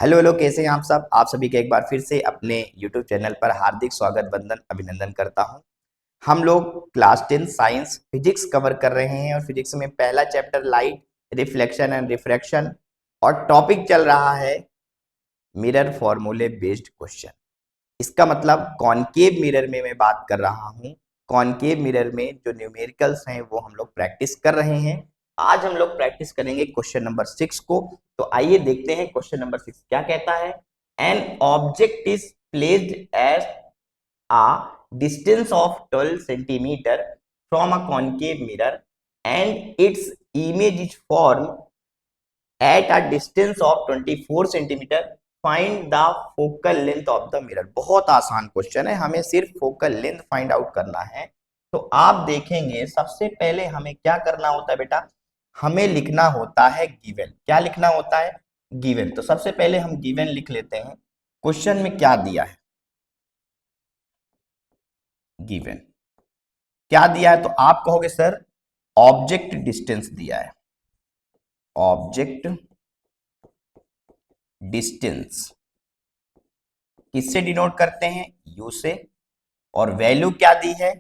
Hello hello, कैसे हैं आप सब। आप सभी का एक बार फिर से अपने YouTube चैनल पर हार्दिक स्वागत, वंदन, अभिनंदन करता हूं। हम लोग क्लास 10 साइंस फिजिक्स कवर कर रहे हैं और फिजिक्स में पहला chapter light, reflection and refraction, और टॉपिक चल रहा है मिरर फॉर्मूले बेस्ड क्वेश्चन। इसका मतलब कॉनकेव मिरर में मैं बात कर रहा हूँ। कॉनकेव मिरर में जो न्यूमेरिकल्स हैं वो हम लोग प्रैक्टिस कर रहे हैं। आज हम लोग प्रैक्टिस करेंगे क्वेश्चन नंबर 6 को। तो आइए देखते हैं क्वेश्चन नंबर 6 क्या कहता है। An object is placed at a distance of 12 centimeter from a concave mirror and its image is formed at a distance of 24 centimeter. Find the focal length of the mirror. बहुत आसान question है, हमें सिर्फ focal length find out करना है। तो आप देखेंगे सबसे पहले हमें क्या करना होता है बेटा, हमें लिखना होता है गिवन। क्या लिखना होता है? गिवन। तो सबसे पहले हम गिवन लिख लेते हैं। क्वेश्चन में क्या दिया है? गिवन क्या दिया है? तो आप कहोगे सर ऑब्जेक्ट डिस्टेंस दिया है। ऑब्जेक्ट डिस्टेंस किससे डिनोट करते हैं? यू से। और वैल्यू क्या दी है?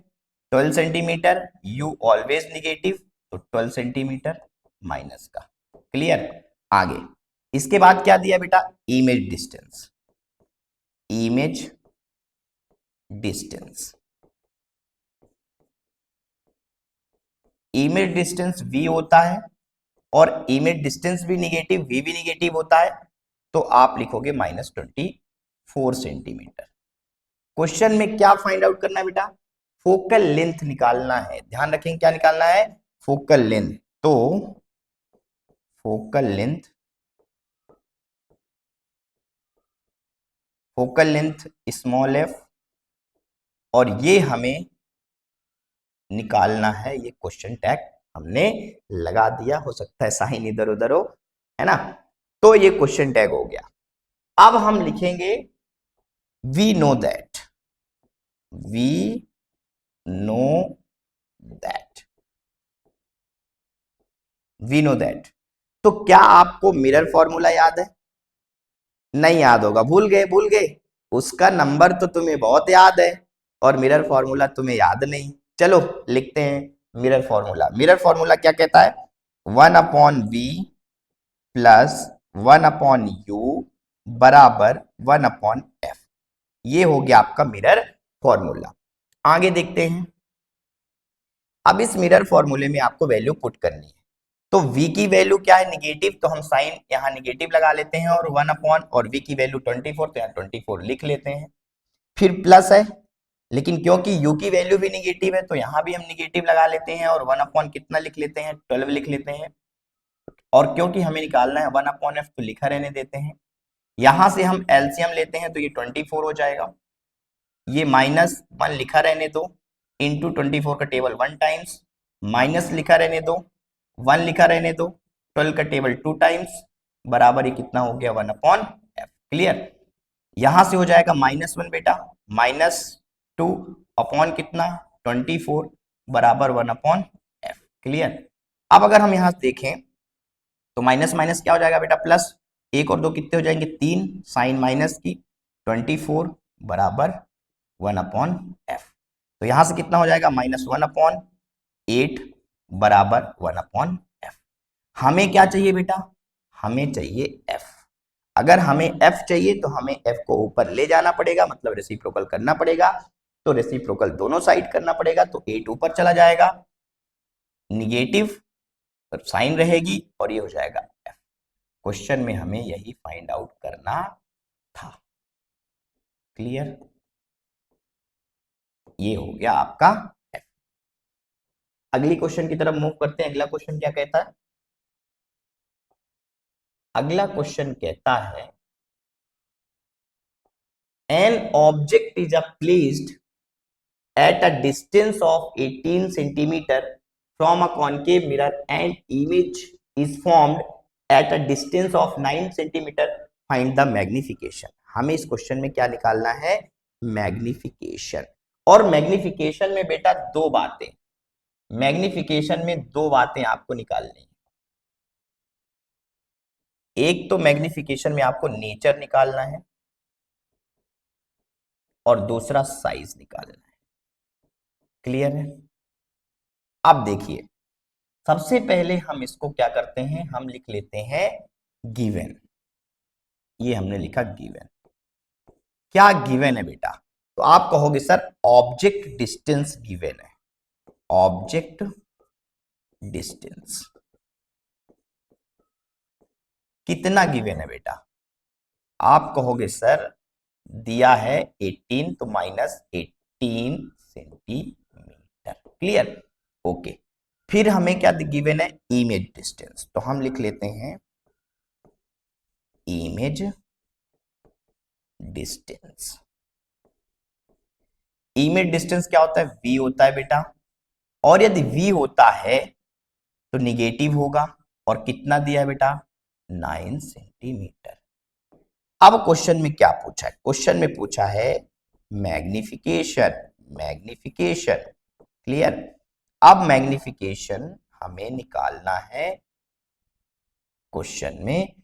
12 सेंटीमीटर। यू ऑलवेज निगेटिव, तो 12 सेंटीमीटर माइनस का। क्लियर? आगे इसके बाद क्या दिया बेटा? Image distance. Image distance image distance v होता है और इमेज डिस्टेंस भी निगेटिव, v भी निगेटिव होता है। तो आप लिखोगे -24 सेंटीमीटर। क्वेश्चन में क्या फाइंड आउट करना है बेटा? फोकल लेंथ निकालना है। ध्यान रखेंगे क्या निकालना है? Focal length. तो focal length, focal length small f, और ये हमें निकालना है। ये क्वेश्चन टैग हमने लगा दिया, हो सकता है साइन इधर उधर हो, है ना। तो ये क्वेश्चन टैग हो गया। अब हम लिखेंगे we know that. We know that. We know that. तो क्या आपको मिरर फॉर्मूला याद है? नहीं याद होगा, भूल गए, भूल गए। उसका नंबर तो तुम्हें बहुत याद है और मिरर फॉर्मूला तुम्हें याद नहीं। चलो लिखते हैं मिरर फॉर्मूला। मिरर फॉर्मूला क्या कहता है? 1/v प्लस 1/u बराबर 1/f। ये हो गया आपका मिरर फॉर्मूला। आगे देखते हैं। अब इस मिरर फॉर्मूले में आपको वैल्यू पुट करनी है। तो v की वैल्यू क्या है? निगेटिव, तो हम साइन यहाँ निगेटिव लगा लेते हैं, और 1/, और v की वैल्यू 24, तो यहाँ 24 लिख लेते हैं। फिर प्लस है, लेकिन क्योंकि u की वैल्यू भी निगेटिव है तो यहाँ भी हम निगेटिव लगा लेते हैं, और 1/, कितना लिख लेते हैं? 12 लिख लेते हैं। और क्योंकि हमें निकालना है 1/f, तो लिखा रहने देते हैं। यहां से हम एलसीएम लेते हैं तो ये 24 हो जाएगा। ये -1 लिखा रहने दो, इंटू 24 का टेबल 1 टाइम्स, माइनस लिखा रहने दो, 1 लिखा रहने दो, 12 का टेबल 2 टाइम्स, बराबर ये कितना हो गया? 1/f। क्लियर? यहां से हो जाएगा -1 बेटा, -2 अपॉन कितना? 24 बराबर 1/f। क्लियर? अब अगर हम यहां देखें तो माइनस माइनस क्या हो जाएगा बेटा? प्लस। 1 और 2 कितने हो जाएंगे? 3, साइन माइनस की 24 बराबर 1/f। तो यहां से कितना हो जाएगा? -1/8 बराबर 1/f। हमें क्या चाहिए बेटा? हमें चाहिए f। अगर हमें f चाहिए तो हमें f को ऊपर ले जाना पड़ेगा, मतलब रेसिप्रोकल करना पड़ेगा। तो रेसिप्रोकल दोनों साइड करना पड़ेगा, तो 8 ऊपर चला जाएगा, निगेटिव साइन रहेगी, और ये हो जाएगा f। क्वेश्चन में हमें यही फाइंड आउट करना था। क्लियर? ये हो गया आपका f। अगली क्वेश्चन की तरफ मूव करते हैं। अगला क्वेश्चन क्या कहता है? अगला क्वेश्चन कहता है an object is placed at a distance of 18 centimeter from a concave mirror and image is formed at a distance of 9 centimeter. Find the magnification. हमें इस क्वेश्चन में क्या निकालना है? मैग्निफिकेशन। और मैग्निफिकेशन में बेटा दो बातें, मैग्निफिकेशन में दो बातें आपको निकालनी है। एक तो मैग्निफिकेशन में आपको नेचर निकालना है और दूसरा साइज निकालना है। क्लियर है? अब देखिए, सबसे पहले हम इसको क्या करते हैं, हम लिख लेते हैं गिवन। ये हमने लिखा गिवन। क्या गिवन है बेटा? तो आप कहोगे सर ऑब्जेक्ट डिस्टेंस गिवन है। ऑब्जेक्ट डिस्टेंस कितना गिवन है बेटा? आप कहोगे सर दिया है 18, तो -18 सेंटीमीटर। क्लियर? ओके। फिर हमें क्या गिवन है? Image distance. तो हम लिख लेते हैं इमेज डिस्टेंस। इमेज डिस्टेंस क्या होता है? v होता है बेटा। और यदि v होता है तो निगेटिव होगा। और कितना दिया है बेटा? 9 सेंटीमीटर। अब क्वेश्चन में क्या पूछा है? क्वेश्चन में पूछा है मैग्निफिकेशन। Magnification clear? अब मैग्निफिकेशन हमें निकालना है क्वेश्चन में।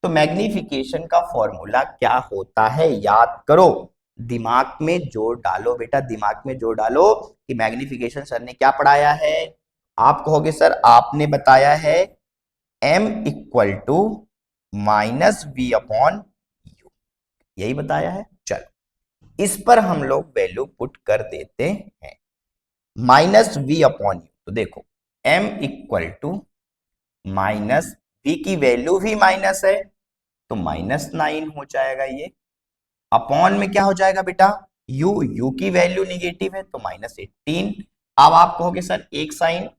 तो मैग्निफिकेशन का फॉर्मूला क्या होता है? याद करो, दिमाग में जोर डालो बेटा, दिमाग में जोर डालो कि मैग्निफिकेशन सर ने क्या पढ़ाया है। आप कहोगे सर आपने बताया है m equal to -v upon u, यही बताया है। चलो इस पर हम लोग वैल्यू पुट कर देते हैं। -v अपॉन u, तो देखो m equal to minus v की वैल्यू भी माइनस है तो -9 हो जाएगा ये। अपॉन में क्या हो जाएगा बेटा? u की वैल्यू निगेटिव है तो -18। अब आप कहोगे सर एक साइन,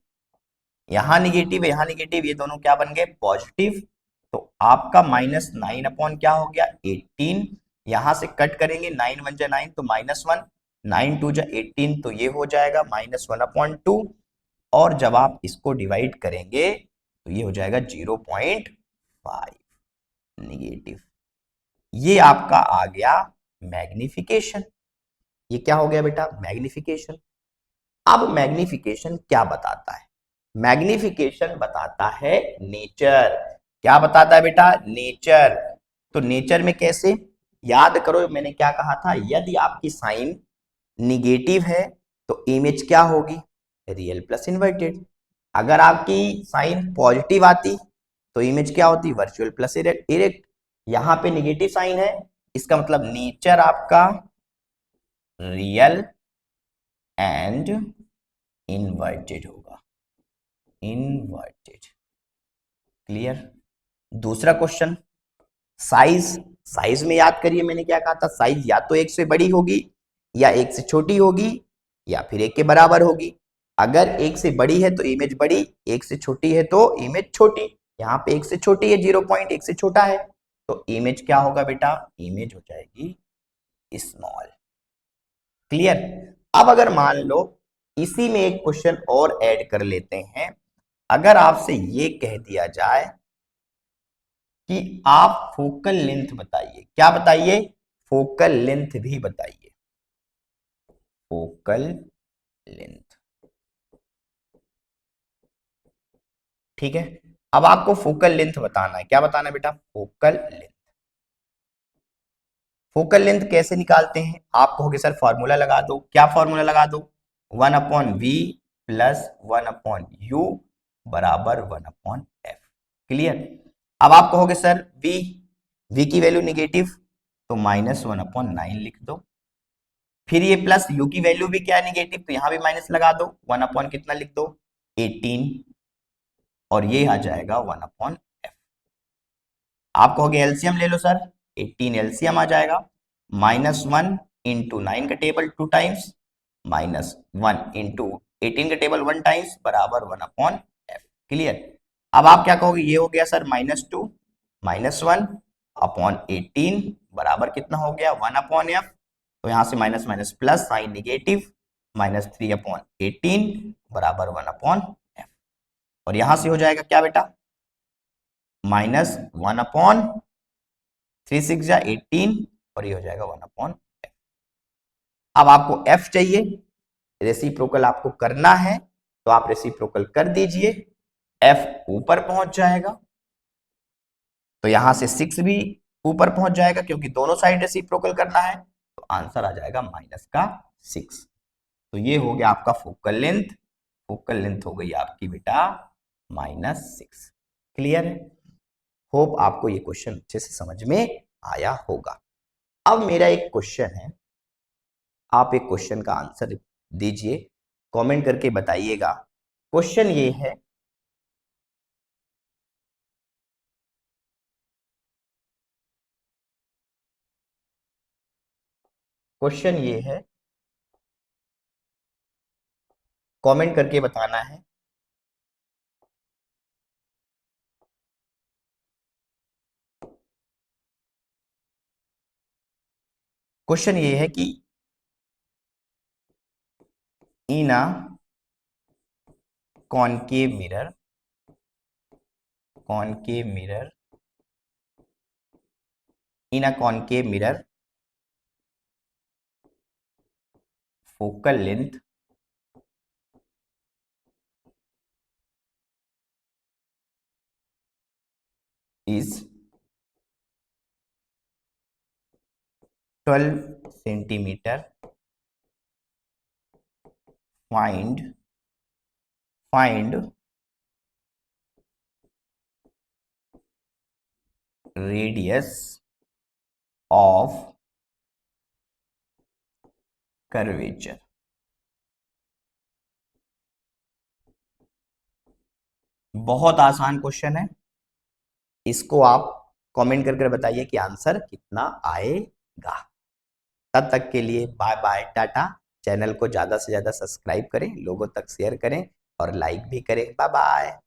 यहां निगेटिव यहां निगेटिव, ये दोनों क्या बन गए? पॉजिटिव। तो आपका -9 अपॉन क्या हो गया? 18। यहां से कट करेंगे, 9 1 जा 9 तो -1, 9 2 जा 18 तो ये हो जाएगा -1/2। और जब आप इसको डिवाइड करेंगे तो ये हो जाएगा 0.5 निगेटिव। ये आपका आ गया मैग्निफिकेशन। ये क्या हो गया बेटा? मैग्निफिकेशन। अब मैग्निफिकेशन क्या बताता है? मैग्निफिकेशन बताता है नेचर। क्या बताता है बेटा? नेचर। तो नेचर में कैसे? याद करो मैंने क्या कहा था, यदि आपकी साइन निगेटिव है तो इमेज क्या होगी? Real plus inverted. अगर आपकी साइन पॉजिटिव आती तो इमेज क्या होती? Virtual plus erect. यहां पे निगेटिव साइन है, इसका मतलब नेचर आपका रियल एंड इन्वर्टेड होगा। इन्वर्टेड। क्लियर? दूसरा क्वेश्चन साइज। साइज में याद करिए मैंने क्या कहा था, साइज या तो एक से बड़ी होगी या एक से छोटी होगी या फिर एक के बराबर होगी। अगर एक से बड़ी है तो इमेज बड़ी, एक से छोटी है तो इमेज छोटी। यहाँ पे एक से छोटी है 0.1 से छोटा है तो इमेज क्या होगा बेटा? इमेज हो जाएगी स्मॉल। क्लियर? अब अगर मान लो इसी में एक क्वेश्चन और ऐड कर लेते हैं। अगर आपसे ये कह दिया जाए कि आप फोकल लेंथ बताइए, क्या बताइए? फोकल लेंथ भी बताइए। Focal length. ठीक है, अब आपको फोकल लेंथ बताना है। क्या बताना है बेटा? Focal length. फोकल लेंथ कैसे निकालते हैं? आप कहोगे सर फॉर्मूला लगा दो। क्या फॉर्मूला लगा दो? 1/v प्लस 1/u बराबर 1/f। क्लियर? अब आप कहोगे सर v की वैल्यू निगेटिव तो -1/9 लिख दो। फिर ये प्लस u की वैल्यू भी क्या है? निगेटिव, तो यहां भी माइनस लगा दो। 1/ कितना लिख दो? 18। और ये आ जाएगा 1/f। आप कहोगे एलसीएम ले लो सर, 18 एलसीएम आ जाएगा। -1 इंटू 9 का टेबल 2 टाइम्स, -1 इंटू 18 का टेबल 1 टाइम्स बराबर 1/f। क्लियर? अब आप क्या कहोगे? ये हो गया सर -2 -1/18 बराबर कितना हो गया? 1/f। तो यहां से minus minus plus, sign negative, -3/18 बराबर 1/f। और यहां से हो जाएगा क्या बेटा? -1/3 6 जा 18 और ये हो जाएगा 1/f। अब आपको f चाहिए, रेसिप्रोकल आपको करना है तो आप रेसिप्रोकल कर दीजिए, f ऊपर पहुंच जाएगा। तो यहां से 6 भी ऊपर पहुंच जाएगा क्योंकि दोनों साइड रेसिप्रोकल करना है, तो आंसर आ जाएगा -6। तो ये हो गया आपका फोकल लेंथ। फोकल लेंथ हो गई आपकी बेटा -6। क्लियर है? होप आपको ये क्वेश्चन अच्छे से समझ में आया होगा। अब मेरा एक क्वेश्चन है, आप एक क्वेश्चन का आंसर दीजिए, कमेंट करके बताइएगा। क्वेश्चन ये है, क्वेश्चन ये है, कमेंट करके बताना है। क्वेश्चन ये है कि in a concave mirror, concave mirror, in a concave mirror, focal length is 12 centimeter. Find radius of curvature. बहुत आसान क्वेश्चन है, इसको आप कमेंट करके बताइए कि आंसर कितना आएगा। तब तक के लिए बाय बाय, टाटा। चैनल को ज्यादा से ज्यादा सब्सक्राइब करें, लोगों तक शेयर करें और लाइक भी करें। Bye bye.